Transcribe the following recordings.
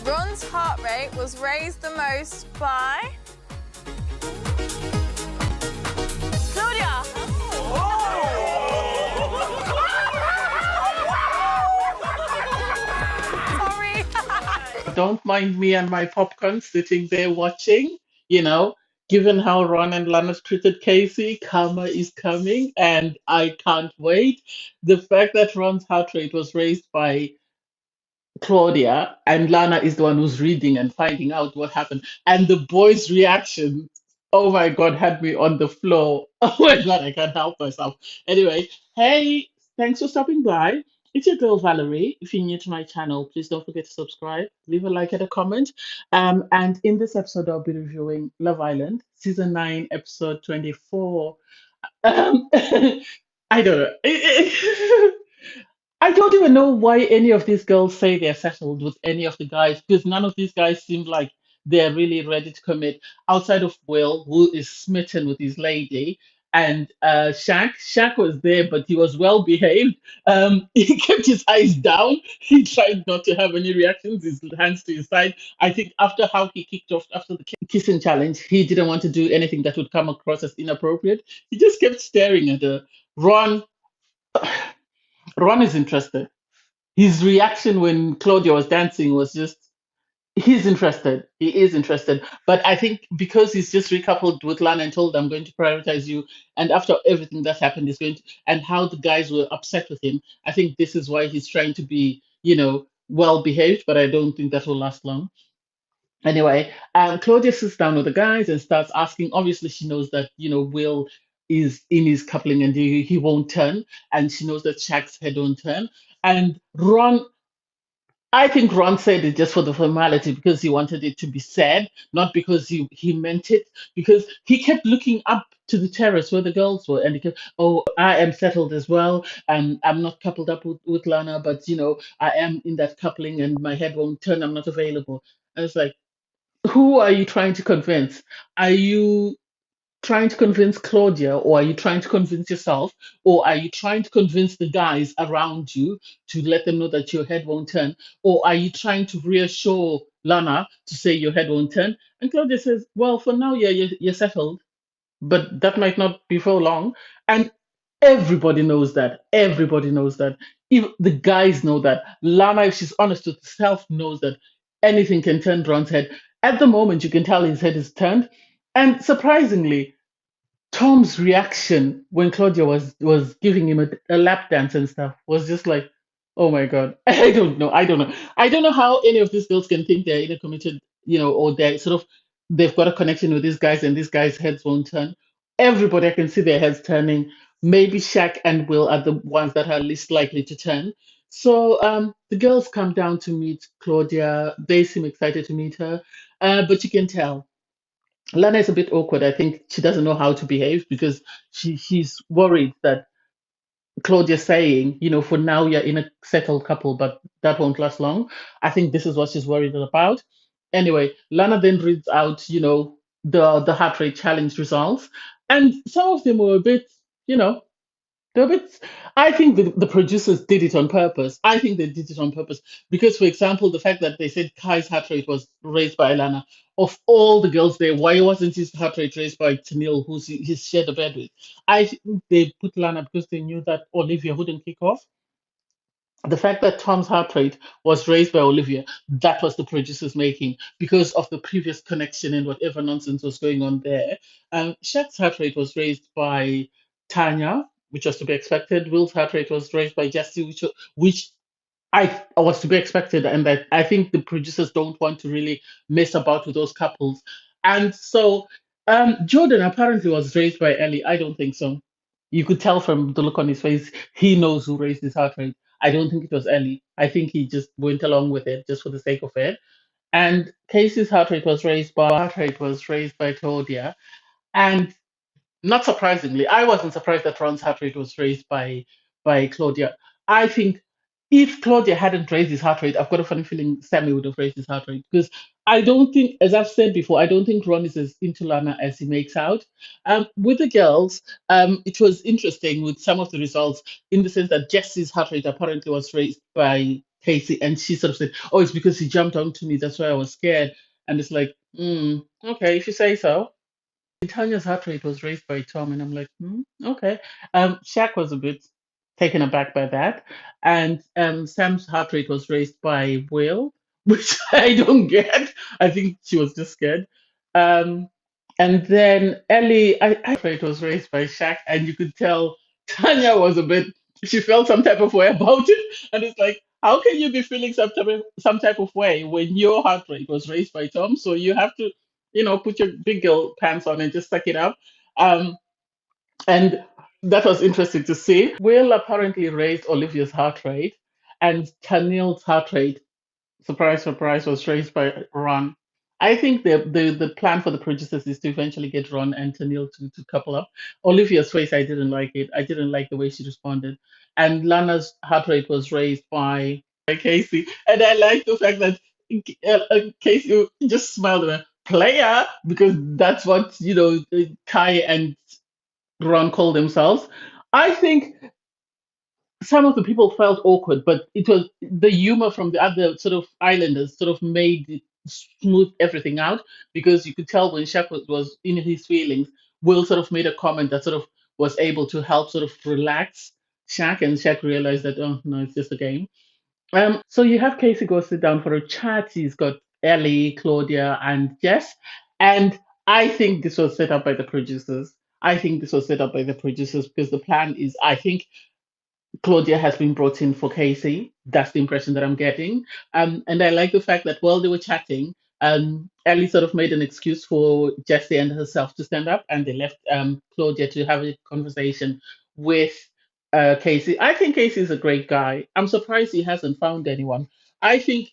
Ron's heart rate was raised the most by Claudia. Sorry. Don't mind me and my popcorn sitting there watching. You know, given how Ron and Lana treated Casey, karma is coming, and I can't wait. The fact that Ron's heart rate was raised by Claudia, and Lana is the one who's reading and finding out what happened. And the boys' reaction, oh my God, had me on the floor. Oh my God, I can't help myself. Anyway, hey, thanks for stopping by. It's your girl Valerie. If you're new to my channel, please don't forget to subscribe, leave a like and a comment. And in this episode, I'll be reviewing Love Island, season 9, episode 24. Um, I don't know. I don't even know why any of these girls say they're settled with any of the guys because none of these guys seem like they're really ready to commit outside of Will, who is smitten with his lady, and Shaq. Shaq was there, but he was well behaved. He kept his eyes down. He tried not to have any reactions, his hands to his side. I think after how he kicked off after the kissing challenge, he didn't want to do anything that would come across as inappropriate. He just kept staring at her. Ron, Ron is interested. His reaction when Claudia was dancing was just he's interested. He is interested. But I think because he's just recoupled with Lana and told I'm going to prioritize you, and after everything that happened, he's going to and how the guys were upset with him, I think this is why he's trying to be, well behaved, but I don't think that will last long. Anyway, Claudia sits down with the guys and starts asking. Obviously, she knows that, Will is in his coupling and he won't turn, and she knows that Shaq's head won't turn. And I think Ron said it just for the formality because he wanted it to be said, not because he meant it. Because he kept looking up to the terrace where the girls were, and he kept, "Oh, I am settled as well, and I'm not coupled up with Lana, but I am in that coupling, and my head won't turn. I'm not available." And it's like, who are you trying to convince? Are you trying to convince Claudia, or are you trying to convince yourself, or are you trying to convince the guys around you to let them know that your head won't turn, or are you trying to reassure Lana to say your head won't turn? And Claudia says, "Well, for now, yeah, you're settled, but that might not be for long." And everybody knows that. Everybody knows that. Even the guys know that. Lana, if she's honest with herself, knows that anything can turn Ron's head. At the moment, you can tell his head is turned. And surprisingly, Tom's reaction when Claudia was giving him a lap dance and stuff was just like, oh my God, I don't know, I don't know, I don't know how any of these girls can think they're either committed, or they're sort of they've got a connection with these guys and these guys' heads won't turn. Everybody, I can see their heads turning. Maybe Shaq and Will are the ones that are least likely to turn. So the girls come down to meet Claudia. They seem excited to meet her, but you can tell Lana is a bit awkward. I think she doesn't know how to behave because she's worried that Claudia's saying, for now you're in a settled couple, but that won't last long. I think this is what she's worried about. Anyway, Lana then reads out, the heart rate challenge results, and some of them were a bit, you know, no, but I think the producers did it on purpose. I think they did it on purpose because, for example, the fact that they said Kai's heart rate was raised by Alana, of all the girls there, why wasn't his heart rate raised by Tennille, who's he's shared a bed with? I think they put Lana because they knew that Olivia wouldn't kick off. The fact that Tom's heart rate was raised by Olivia, that was the producers making because of the previous connection and whatever nonsense was going on there. Shaq's heart rate was raised by Tanya, which was to be expected. Will's heart rate was raised by Jesse, which I was to be expected, and that I think the producers don't want to really mess about with those couples. And so Jordan apparently was raised by Ellie. I don't think so. You could tell from the look on his face, he knows who raised his heart rate. I don't think it was Ellie. I think he just went along with it just for the sake of it. And Casey's heart rate was raised by Claudia. And not surprisingly, I wasn't surprised that Ron's heart rate was raised by Claudia. I think if Claudia hadn't raised his heart rate, I've got a funny feeling Sammy would have raised his heart rate because I don't think, as I've said before, I don't think Ron is as into Lana as he makes out. With the girls, it was interesting with some of the results in the sense that Jesse's heart rate apparently was raised by Casey, and she sort of said, "Oh, it's because he jumped onto me. That's why I was scared." And it's like, okay, if you say so. Tanya's heart rate was raised by Tom, and I'm like, okay. Shaq was a bit taken aback by that, and Sam's heart rate was raised by Will, which I don't get. I think she was just scared. Um, and then Ellie, heart rate was raised by Shaq, and you could tell Tanya was a bit. She felt some type of way about it, and it's like, how can you be feeling some type of way when your heart rate was raised by Tom? So you have to put your big girl pants on and just suck it up. Um, and that was interesting to see. Will apparently raised Olivia's heart rate, and Tanil's heart rate, surprise, surprise, was raised by Ron. I think the plan for the producers is to eventually get Ron and Tanil to couple up. Olivia's face, I didn't like it. I didn't like the way she responded. And Lana's heart rate was raised by Casey. And I like the fact that Casey just smiled and went, player, because that's what, Kai and Ron call themselves. I think some of the people felt awkward, but it was the humor from the other sort of islanders sort of made it smooth everything out because you could tell when Shaq was in his feelings, Will sort of made a comment that sort of was able to help sort of relax Shaq, and Shaq realized that, oh no, it's just a game. So you have Casey go sit down for a chat. He's got Ellie, Claudia, and Jess, and I think this was set up by the producers. I think this was set up by the producers because the plan is, I think Claudia has been brought in for Casey. That's the impression that I'm getting. And I like the fact that while they were chatting, Ellie sort of made an excuse for Jessie and herself to stand up, and they left Claudia to have a conversation with Casey. I think Casey is a great guy. I'm surprised he hasn't found anyone. I think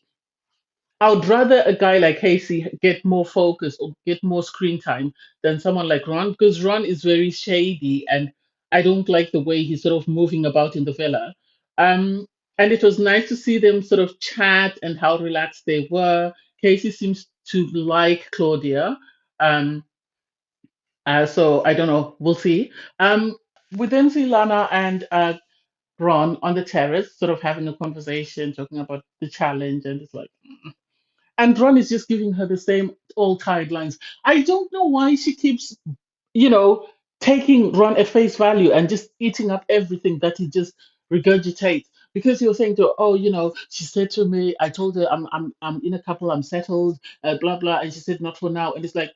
I would rather a guy like Casey get more focus or get more screen time than someone like Ron because Ron is very shady and I don't like the way he's sort of moving about in the villa. Um, and it was nice to see them sort of chat and how relaxed they were. Casey seems to like Claudia. Um, so I don't know. We'll see. We then see Lana and Ron on the terrace, sort of having a conversation, talking about the challenge, and it's like. And Ron is just giving her the same old tired lines. I don't know why she keeps, you know, taking Ron at face value and just eating up everything that he just regurgitates. Because he was saying to her, oh, she said to me, I told her I'm in a couple, I'm settled, blah blah, and she said not for now. And it's like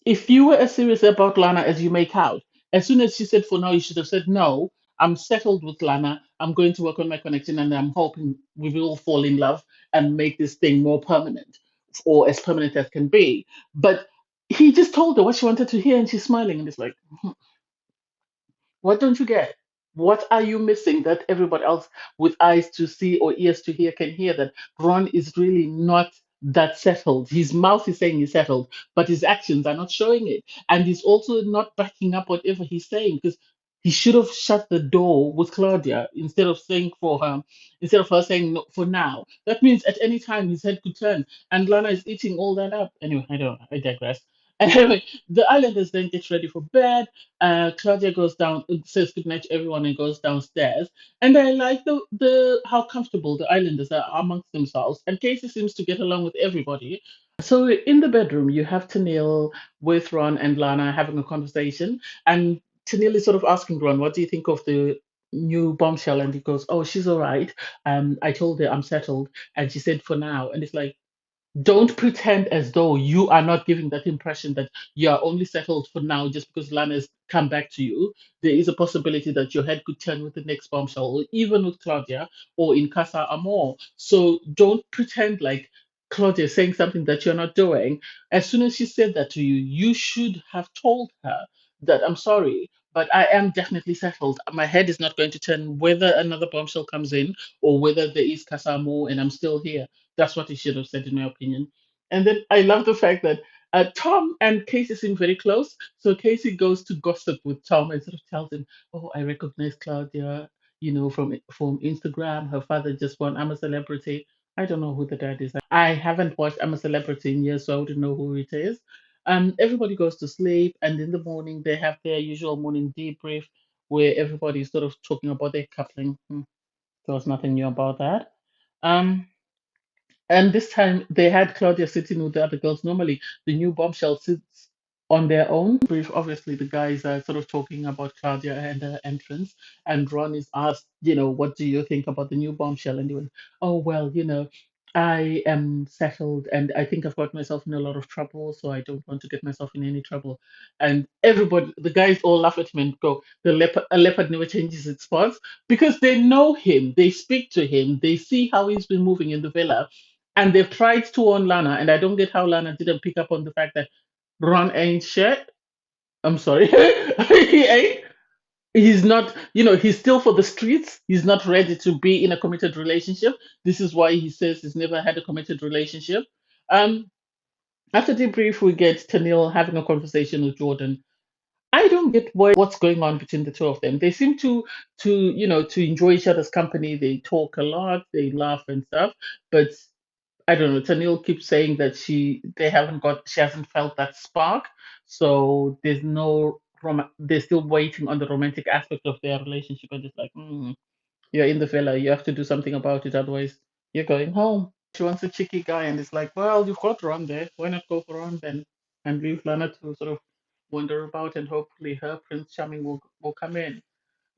if you were as serious about Lana as you make out, as soon as she said for now, you should have said no. I'm settled with Lana. I'm going to work on my connection, and I'm hoping we will fall in love and make this thing more permanent, or as permanent as can be. But he just told her what she wanted to hear, and she's smiling, and it's like, what don't you get? What are you missing that everybody else with eyes to see or ears to hear can hear that Ron is really not that settled? His mouth is saying he's settled, but his actions are not showing it. And he's also not backing up whatever he's saying because he should have shut the door with Claudia instead of her saying no for now. That means at any time his head could turn. And Lana is eating all that up. Anyway, I don't know. I digress. Anyway, the islanders then get ready for bed. Claudia goes down, says goodnight to everyone, and goes downstairs. And I like the how comfortable the islanders are amongst themselves. And Casey seems to get along with everybody. So in the bedroom, you have Tennille with Ron and Lana having a conversation, and Tennille is sort of asking Ron, "What do you think of the new bombshell?" And he goes, "Oh, she's all right. I told her I'm settled, and she said for now." And it's like don't pretend as though you are not giving that impression that you are only settled for now just because Lana's come back to you. There is a possibility that your head could turn with the next bombshell, or even with Claudia or in Casa Amor. So don't pretend like Claudia is saying something that you're not doing. As soon as she said that to you, you should have told her that I'm sorry, but I am definitely settled. My head is not going to turn whether another bombshell comes in or whether there is Casa Amor and I'm still here. That's what he should have said, in my opinion. And then I love the fact that Tom and Casey seem very close. So Casey goes to gossip with Tom and sort of tells him, "Oh, I recognize Claudia, from Instagram. Her father just won. I'm a celebrity. I don't know who the dad is. I haven't watched I'm a Celebrity in years, so I wouldn't know who it is." Everybody goes to sleep, and in the morning they have their usual morning debrief where everybody's sort of talking about their coupling. There was nothing new about that. Um, and this time they had Claudia sitting with the other girls. Normally, the new bombshell sits on their own. Brief, obviously, the guys are sort of talking about Claudia and her entrance. And Ron is asked, what do you think about the new bombshell? And he went, oh, well, I am settled and I think I've got myself in a lot of trouble, so I don't want to get myself in any trouble. And everybody, the guys all laugh at him and go, a leopard never changes its spots because they know him, they speak to him, they see how he's been moving in the villa and they've tried to warn Lana, and I don't get how Lana didn't pick up on the fact that Ron ain't shit. I'm sorry. He ain't. He's not, he's still for the streets. He's not ready to be in a committed relationship. This is why he says he's never had a committed relationship. Um, After debrief, we get Tanil having a conversation with Jordan. I don't get what's going on between the two of them. They seem to enjoy each other's company. They talk a lot, they laugh and stuff, but I don't know. Tanil keeps saying that she hasn't felt that spark. So there's no they're still waiting on the romantic aspect of their relationship. And it's like, you're in the villa, you have to do something about it, otherwise you're going home. She wants a cheeky guy, and it's like, well, you've got Ron there. Why not go for Ron then, and leave Lana to sort of wander about, and hopefully her Prince Charming will come in.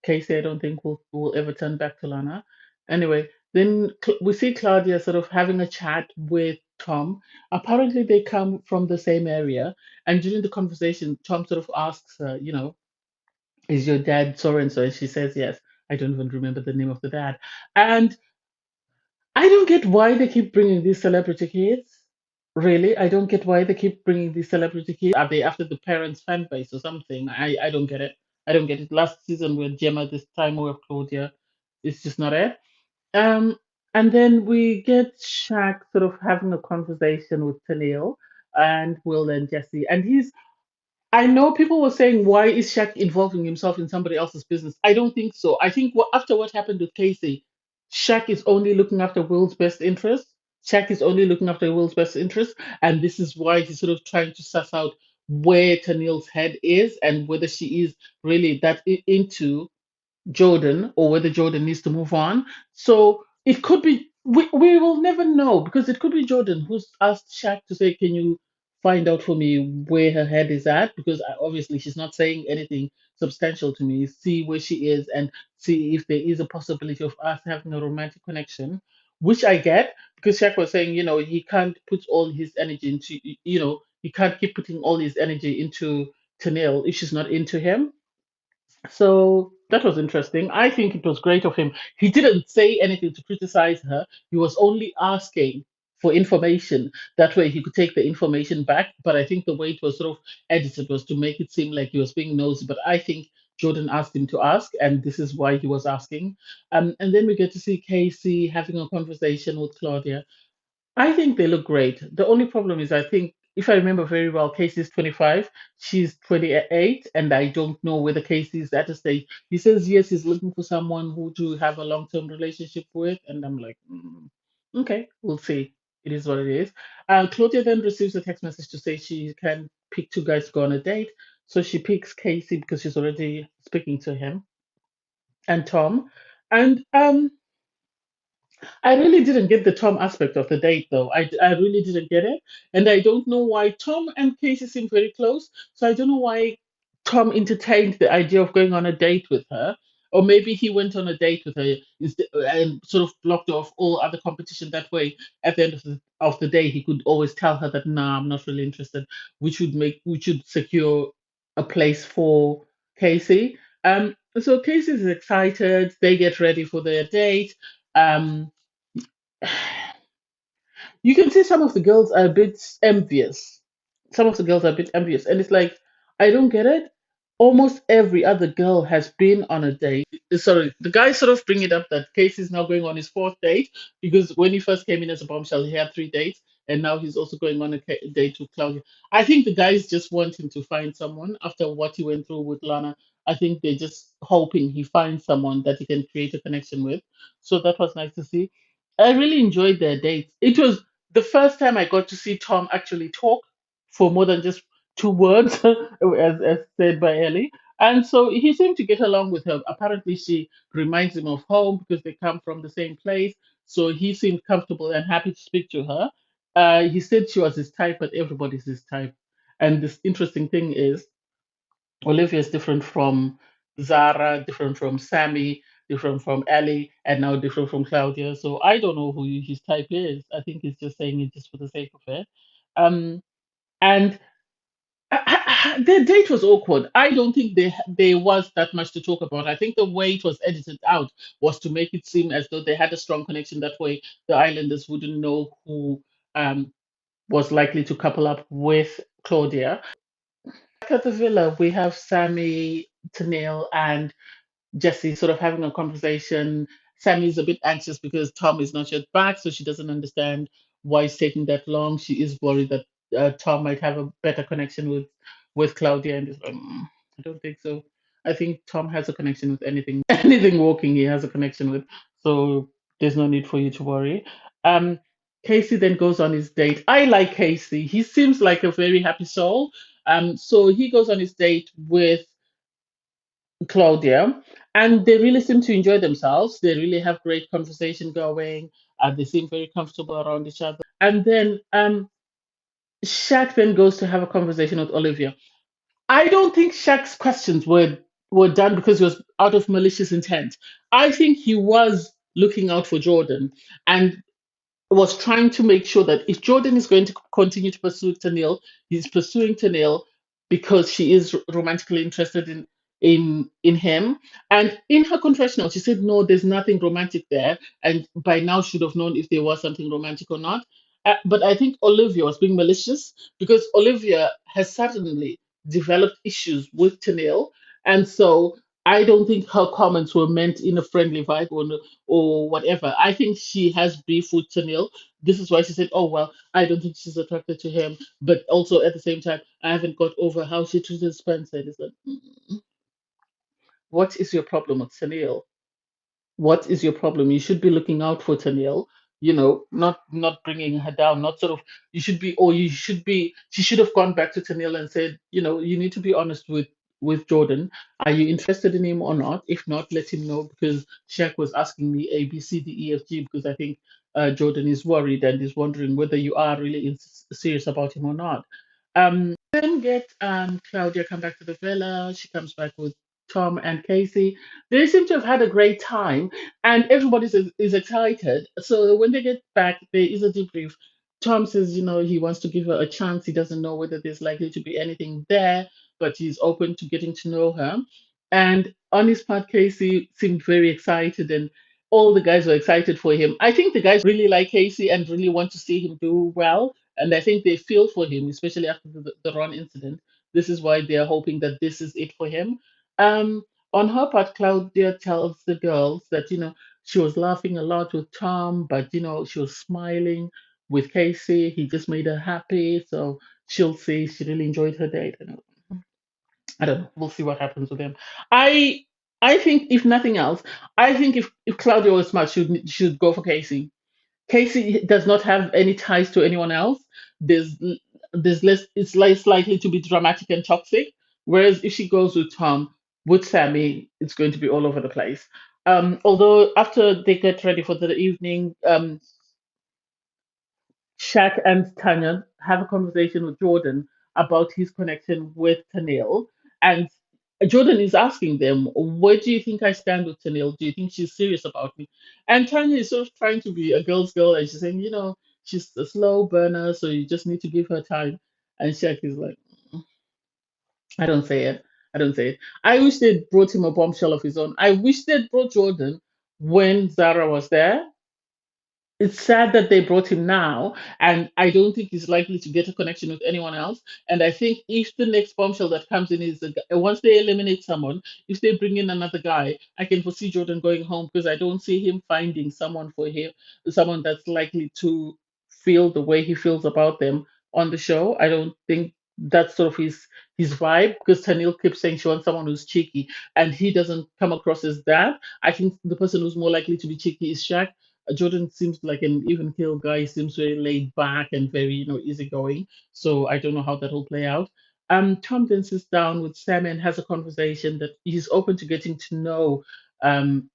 Casey, I don't think will ever turn back to Lana. Anyway, then we see Claudia sort of having a chat with Tom. Apparently, they come from the same area, and during the conversation, Tom sort of asks her, is your dad so and so? And she says yes. I don't even remember the name of the dad. And I don't get why they keep bringing these celebrity kids. Really, I don't get why they keep bringing these celebrity kids. Are they after the parents' fan base or something? I don't get it. I don't get it. Last season with Gemma, this time with Claudia, it's just not it. Um, and then we get Shaq sort of having a conversation with Tennille and Will and Jesse, and I know people were saying, why is Shaq involving himself in somebody else's business? I don't think so. I think after what happened with Casey, Shaq is only looking after Will's best interest. Shaq is only looking after Will's best interest. And this is why he's sort of trying to suss out where Tennille's head is and whether she is really that into Jordan or whether Jordan needs to move on. So it could be, we will never know because it could be Jordan who's asked Shaq to say, can you find out for me where her head is at? Because obviously she's not saying anything substantial to me. See where she is and see if there is a possibility of us having a romantic connection, which I get because Shaq was saying, he can't put all his energy into, he can't keep putting all his energy into Tanil if she's not into him. So that was interesting. I think it was great of him. He didn't say anything to criticize her. He was only asking for information. That way he could take the information back. But I think the way it was sort of edited was to make it seem like he was being nosy. But I think Jordan asked him to ask, and this is why he was asking. And then we get to see Casey having a conversation with Claudia. I think they look great. The only problem is, I think, if I remember very well, Casey's 25, she's 28, and I don't know whether Casey's at a stage. He says, yes, he's looking for someone who to have a long term relationship with, and I'm like, okay, we'll see. It is what it is. Claudia then receives a text message to say she can pick two guys to go on a date. So she picks Casey because she's already speaking to him and Tom. And I really didn't get the Tom aspect of the date, though. I really didn't get it. And I don't know why Tom and Casey seem very close. So I don't know why Tom entertained the idea of going on a date with her. Or maybe he went on a date with her and sort of blocked off all other competition that way. At the end of the day, he could always tell her that, nah, I'm not really interested. We should secure a place for Casey. So Casey is excited. They get ready for their date. Um, you can see some of the girls are a bit envious. Some of the girls are a bit envious, and it's like I don't get it. Almost every other girl has been on a date. Sorry, the guys sort of bring it up that Casey is now going on his fourth date because when he first came in as a bombshell, he had three dates, and now he's also going on a date with Claudia. I think the guys just want him to find someone after what he went through with Lana. I think they're just hoping he finds someone that he can create a connection with. So that was nice to see. I really enjoyed their dates. It was the first time I got to see Tom actually talk for more than just two words, as said by Ellie. And so he seemed to get along with her. Apparently, she reminds him of home because they come from the same place. So he seemed comfortable and happy to speak to her. He said she was his type, but everybody's his type. And this interesting thing is, Olivia is different from Zara, different from Sammy, different from Ellie, and now different from Claudia. So I don't know who his type is. I think he's just saying it just for the sake of it. Um, and their date was awkward. I don't think there was that much to talk about. I think the way it was edited out was to make it seem as though they had a strong connection. That way, the islanders wouldn't know who um, was likely to couple up with Claudia. Back at the villa, we have Sammy, Tennille, and Jesse sort of having a conversation. Sammy's a bit anxious because Tom is not yet back, so she doesn't understand why it's taking that long. She is worried that Tom might have a better connection with Claudia, and is like, I don't think so. I think Tom has a connection with anything, anything walking. He has a connection with, so there's no need for you to worry. Um, Casey then goes on his date. I like Casey. He seems like a very happy soul. So he goes on his date with Claudia, and they really seem to enjoy themselves. They really have great conversation going. They seem very comfortable around each other. And then Shaq then goes to have a conversation with Olivia. I don't think Shaq's questions were done because he was out of malicious intent. I think he was looking out for Jordan, and was trying to make sure that if Jordan is going to continue to pursue Tennille, he's pursuing Tennille because she is romantically interested in him. And in her confessional, she said, "No, there's nothing romantic there," and by now should have known if there was something romantic or not. But I think Olivia was being malicious because Olivia has suddenly developed issues with Tennille, and so I don't think her comments were meant in a friendly vibe or whatever. I think she has beef with Tennille. This is why she said, "Oh well, I don't think she's attracted to him." But also at the same time, I haven't got over how she treated Spencer. It's like, what is your problem with Tennille? What is your problem? You should be looking out for Tennille, not bringing her down, not sort of, you should be, or you should be, she should have gone back to Tennille and said, you need to be honest with Jordan. Are you interested in him or not? If not, let him know because Shaq was asking me A, B, C, D, E, F, G because I think Jordan is worried and is wondering whether you are really serious about him or not. Then get Claudia come back to the villa. She comes back with Tom and Casey. They seem to have had a great time, and everybody is excited. So when they get back, there is a debrief. Tom says, he wants to give her a chance. He doesn't know whether there's likely to be anything there, but he's open to getting to know her. And on his part, Casey seemed very excited, and all the guys were excited for him. I think the guys really like Casey and really want to see him do well. And I think they feel for him, especially after the Ron incident. This is why they are hoping that this is it for him. Um, on her part, Claudia tells the girls that, she was laughing a lot with Tom, but, she was smiling with Casey. He just made her happy. So she'll see she really enjoyed her date. I don't know. We'll see what happens with him. I I think if nothing else, I think if Claudia was smart, she should go for Casey. Casey does not have any ties to anyone else. There's there's less. It's less likely to be dramatic and toxic. Whereas if she goes with Sammy, it's going to be all over the place. Although after they get ready for the evening, Shaq and Tanya have a conversation with Jordan about his connection with Tennille. And Jordan is asking them, where do you think I stand with Tennille? Do you think she's serious about me? And Tanya is sort of trying to be a girl's girl and she's saying, she's a slow burner, so you just need to give her time. And Shaq is like, I don't say it. I don't say it. I wish they'd brought him a bombshell of his own. I wish they'd brought Jordan when Zara was there. It's sad that they brought him now, and I don't think he's likely to get a connection with anyone else. And I think if the next bombshell that comes in is once they eliminate someone, if they bring in another guy, I can foresee Jordan going home because I don't see him finding someone for him, someone that's likely to feel the way he feels about them on the show. I don't think that's sort of his vibe because Tanil keeps saying she wants someone who's cheeky, and he doesn't come across as that. I think the person who's more likely to be cheeky is Shaq. Jordan seems like an even keel guy. He seems very laid back and very, easygoing. So I don't know how that will play out. Tom then sits down with Sam and has a conversation that he's open to getting to know um,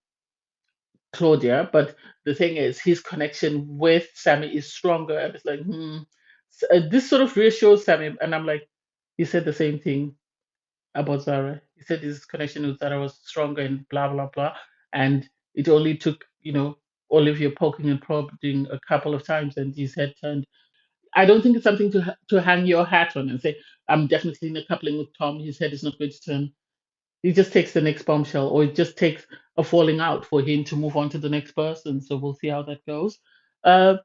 Claudia, but the thing is, his connection with Sammy is stronger. And it's like, this sort of reassures Sammy. And I'm like, he said the same thing about Zara. He said his connection with Zara was stronger and blah, blah, blah. And it only took, Olivia poking and prodding a couple of times and his head turned. I don't think it's something to hang your hat on and say, I'm definitely in a coupling with Tom. His head is not going to turn. It just takes the next bombshell, or it just takes a falling out for him to move on to the next person. So we'll see how that goes. Uh,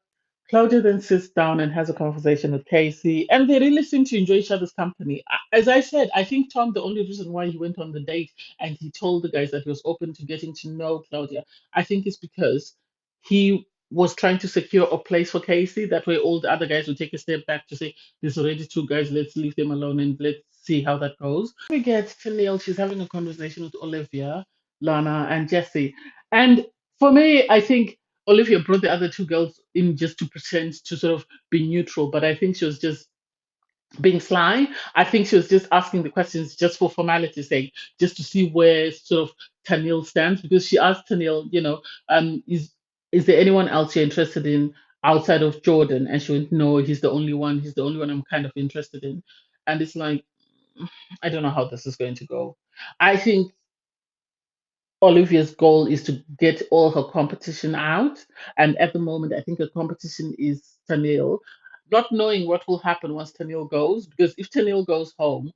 Claudia then sits down and has a conversation with Casey, and they really seem to enjoy each other's company. As I said, I think Tom, the only reason why he went on the date and he told the guys that he was open to getting to know Claudia, I think is because he was trying to secure a place for Casey. That way, all the other guys would take a step back to say, there's already two guys, let's leave them alone and let's see how that goes. We get to Neil, she's having a conversation with Olivia, Lana, and Jesse. And for me, I think Olivia brought the other two girls in just to pretend to sort of be neutral, but I think she was just being sly. I think she was just asking the questions just for formality's sake, just to see where sort of Tanil stands, because she asked Tanil, is there anyone else you're interested in outside of Jordan? And she went, no, he's the only one. He's the only one I'm kind of interested in. And it's like, I don't know how this is going to go. I think Olivia's goal is to get all her competition out. And at the moment, I think her competition is Tanil, not knowing what will happen once Tanil goes. Because if Tanil goes home,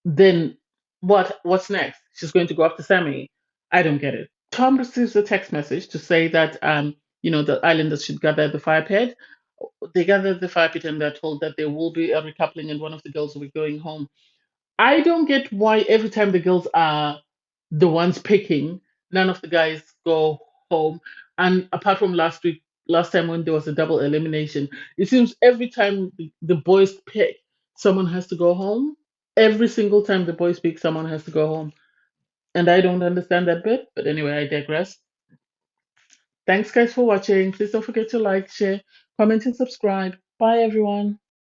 then what's next? She's going to go after Sammy. I don't get it. Tom receives a text message to say that the islanders should gather at the fire pit. They gather at the fire pit and they're told that there will be a recoupling and one of the girls will be going home. I don't get why every time the girls are the ones picking, none of the guys go home. And apart from last time when there was a double elimination, it seems every time the boys pick, someone has to go home. Every single time the boys pick, someone has to go home. And I don't understand that bit. But anyway, I digress. Thanks, guys, for watching. Please don't forget to like, share, comment, and subscribe. Bye, everyone.